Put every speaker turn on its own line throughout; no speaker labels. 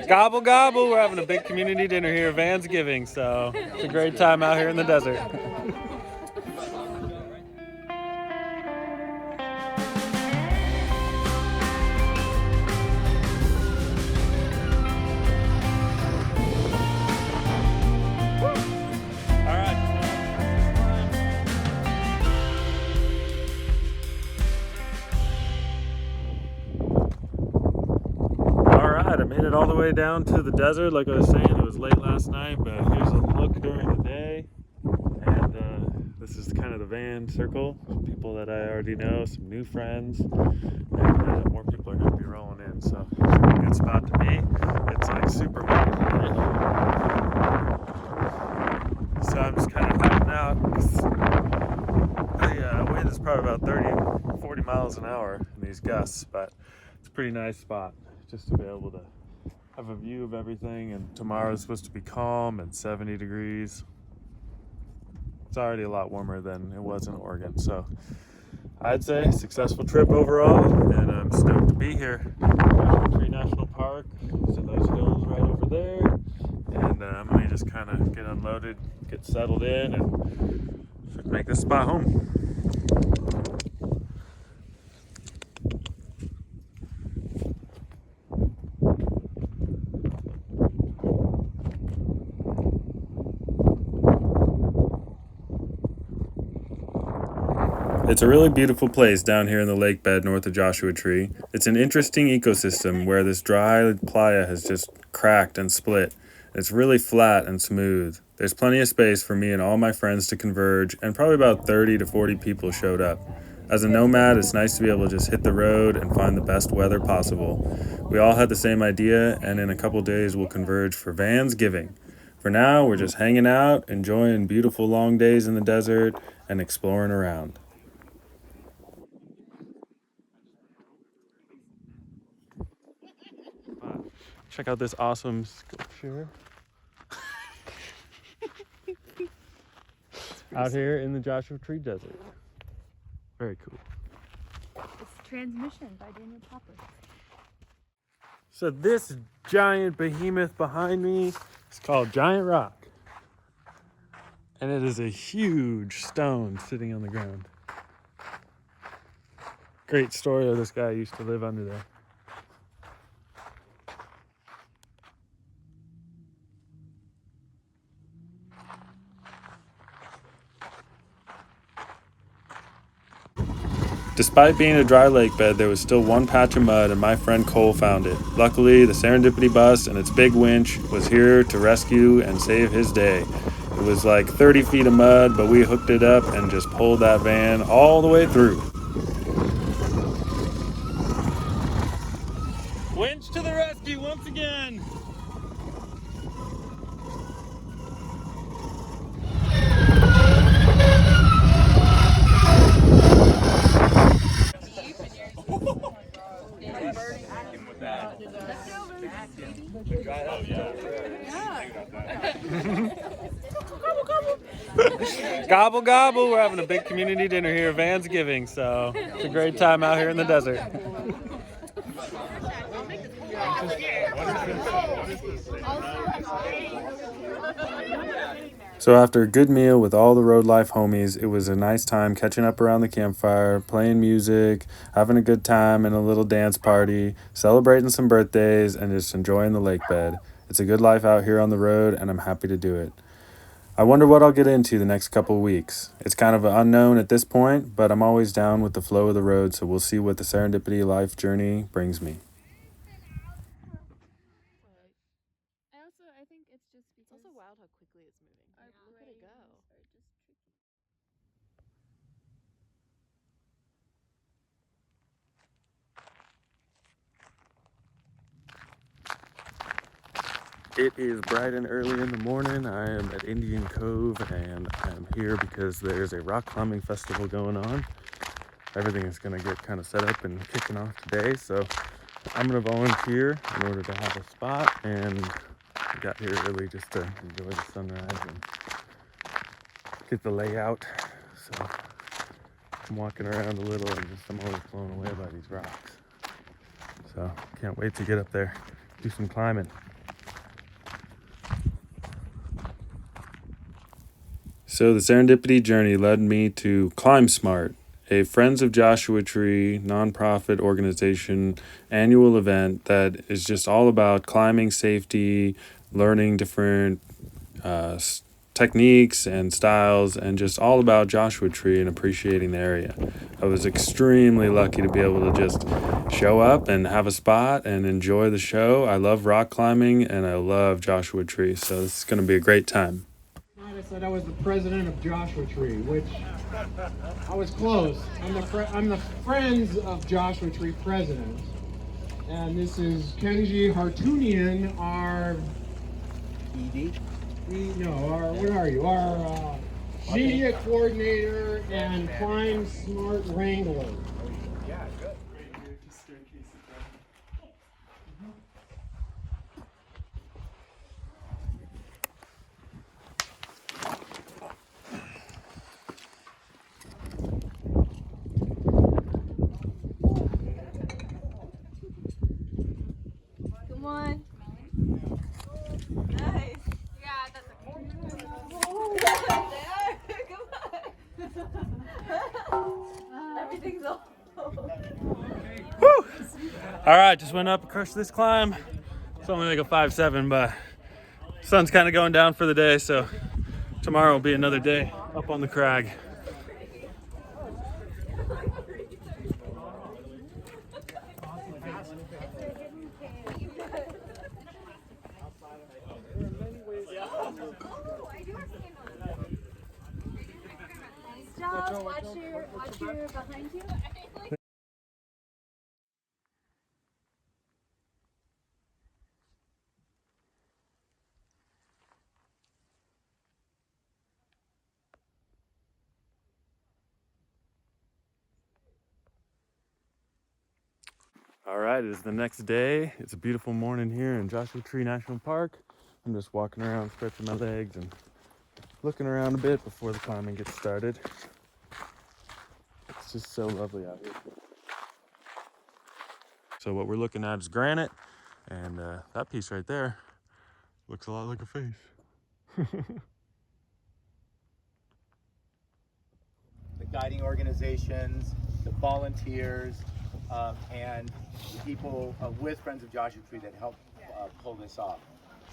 Gobble, gobble. We're having a big community dinner here at Vansgiving, so it's a great time out here in the desert. I made it all the way down to the desert. Like I was saying, it was late last night, but here's a look during the day. And this is kind of the van circle. People that I already know, some new friends, and more people are going to be rolling in. So it's a good spot to be. It's like super windy today. So I'm just kind of hiding out. The wind is probably about 30, 40 miles an hour in these gusts, but it's a pretty nice spot just to be able to have a view of everything. And tomorrow is supposed to be calm and 70 degrees. It's already a lot warmer than it was in Oregon, so I'd say successful trip overall, and I'm stoked to be here. Tree National Park, so those hills right over there, and I'm gonna just kind of get unloaded, get settled in, and make this spot home. It's a really beautiful place down here in the lake bed north of Joshua Tree. It's an interesting ecosystem where this dry playa has just cracked and split. It's really flat and smooth. There's plenty of space for me and all my friends to converge, and probably about 30 to 40 people showed up. As a nomad, it's nice to be able to just hit the road and find the best weather possible. We all had the same idea, and in a couple days we'll converge for Vansgiving. For now, we're just hanging out, enjoying beautiful long days in the desert, and exploring around. Check out this awesome sculpture out here in the Joshua Tree Desert. Very cool.
It's Transmission by Daniel Popper.
So this giant behemoth behind me is called Giant Rock. And it is a huge stone sitting on the ground. Great story of this guy used to live under there. Despite being a dry lake bed, there was still one patch of mud, and my friend Cole found it. Luckily, the Serendipity Bus and its big winch was here to rescue and save his day. It was like 30 feet of mud, but we hooked it up and just pulled that van all the way through. Winch to the rescue once again! Gobble, gobble. We're having a big community dinner here at Vansgiving, so it's a great time out here in the desert. So after a good meal with all the road life homies, it was a nice time catching up around the campfire, playing music, having a good time and a little dance party, celebrating some birthdays, and just enjoying the lake bed. It's a good life out here on the road, and I'm happy to do it. I wonder what I'll get into the next couple weeks. It's kind of an unknown at this point, but I'm always down with the flow of the road, so we'll see what the Serendipity life journey brings me.
I think it's just because
It's also wild how quickly it's moving. Look at it go.
It is bright and early in the morning. I am at Indian Cove, and I'm here because there's a rock climbing festival going on. Everything is going to get kind of set up and kicking off today, so I'm going to volunteer in order to have a spot, and I got here early just to enjoy the sunrise and get the layout. So I'm walking around a little, and I'm always blown away by these rocks. So can't wait to get up there. do some climbing. So the Serendipity journey led me to Climb Smart, a Friends of Joshua Tree nonprofit organization annual event that is just all about climbing safety, learning different techniques and styles, and just all about Joshua Tree and appreciating the area. I was extremely lucky to be able to just show up and have a spot and enjoy the show. I love rock climbing and I love Joshua Tree, so this is going to be a great time.
I said I was the president of Joshua Tree, which I was close. I'm the Friends of Joshua Tree president. And this is Kenji Hartunian, our
ED?
what are you? Our media coordinator and Climb Smart Wrangler.
Yeah, good.
Come on. Nice. Yeah, that's everything's all.
Woo! All right, just went up and crushed this climb. It's only like a 5-7, but sun's kind of going down for the day, so tomorrow will be another day up on the crag.
Watch your behind you.
All right, it is the next day. It's a beautiful morning here in Joshua Tree National Park. I'm just walking around, stretching my legs and looking around a bit before the climbing gets started. It's just so lovely out here. So what we're looking at is granite, and that piece right there looks a lot like a face.
The guiding organizations, the volunteers, and the people with Friends of Joshua Tree that helped pull this off.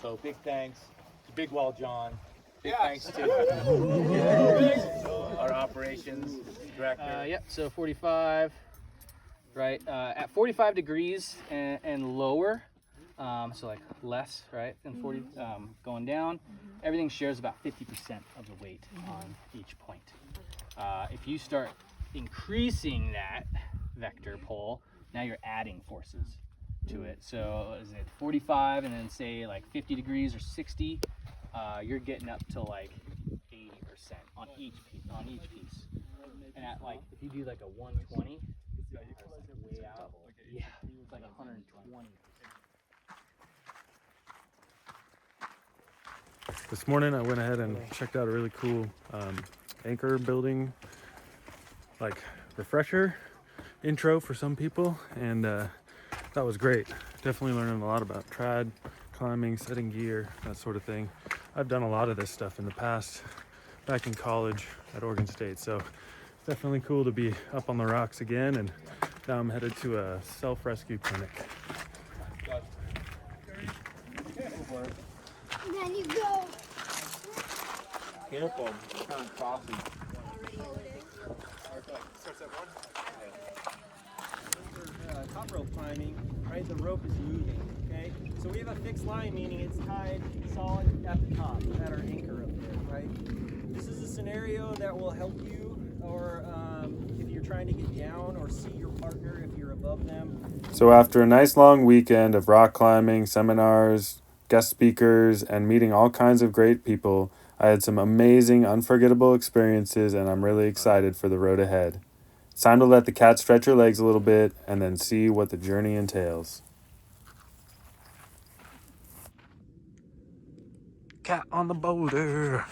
So big thanks to Big Wall John. Big thanks to our operations director.
Yep, so 45, right? At 45 degrees and lower, so like less, right? And 40 going down, everything shares about 50% of the weight on each point. If you start increasing that vector pull, now you're adding forces to it. So is it 45 and then say like 50 degrees or 60, you're getting up to like 80% on each piece. And at like, if you do like a 120, it's like way out. Yeah, it's like 120.
This morning I went ahead and checked out a really cool anchor building, like refresher intro for some people, and that was great. Definitely learning a lot about trad climbing, setting gear, that sort of thing. I've done a lot of this stuff in the past, back in college at Oregon State, so it's definitely cool to be up on the rocks again, and now I'm headed to a self-rescue clinic.
And then you go.
Careful, it's kind of crossing.
Top rope climbing, right? The rope is moving, okay? So we have a fixed line, meaning it's tied solid at the top, at our anchor up there, right? This is a scenario that will help you, or if you're trying to get down or see your partner if you're above them.
So after a nice long weekend of rock climbing, seminars, guest speakers, and meeting all kinds of great people, I had some amazing, unforgettable experiences, and I'm really excited for the road ahead. It's time to let the cat stretch her legs a little bit and then see what the journey entails. Cat on the boulder.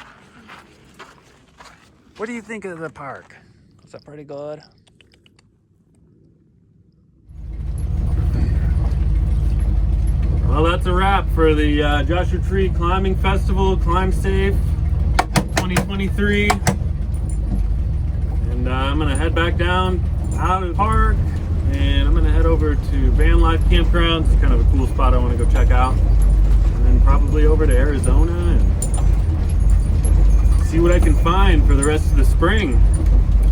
What do you think of the park? Is that pretty good? Well, that's a wrap for the Joshua Tree Climbing Festival, Climb Safe 2023. And I'm gonna head back down out of the park, and I'm gonna head over to Van Life Campground. It's kind of a cool spot I wanna go check out. And then probably over to Arizona and see what I can find for the rest of the spring.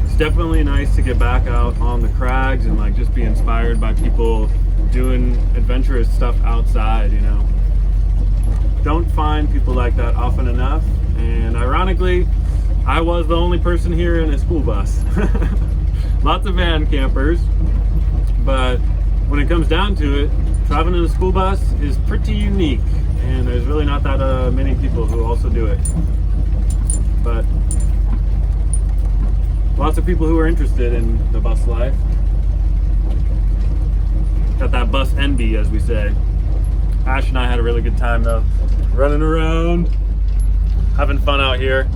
It's definitely nice to get back out on the crags and like just be inspired by people doing adventurous stuff outside, you know. Don't find people like that often enough, and ironically, I was the only person here in a school bus. Lots of van campers, but when it comes down to it, traveling in a school bus is pretty unique, and there's really not that many people who also do it. But lots of people who are interested in the bus life. Got that bus envy, as we say. Ash and I had a really good time though, running around, having fun out here.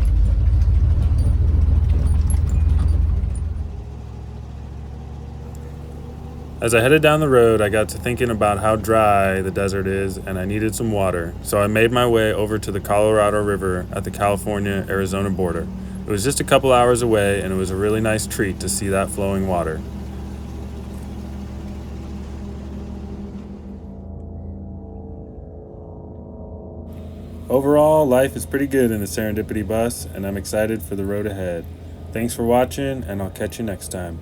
As I headed down the road, I got to thinking about how dry the desert is and I needed some water. So I made my way over to the Colorado River at the California-Arizona border. It was just a couple hours away, and it was a really nice treat to see that flowing water. Overall, life is pretty good in the Serendipity bus, and I'm excited for the road ahead. Thanks for watching, and I'll catch you next time.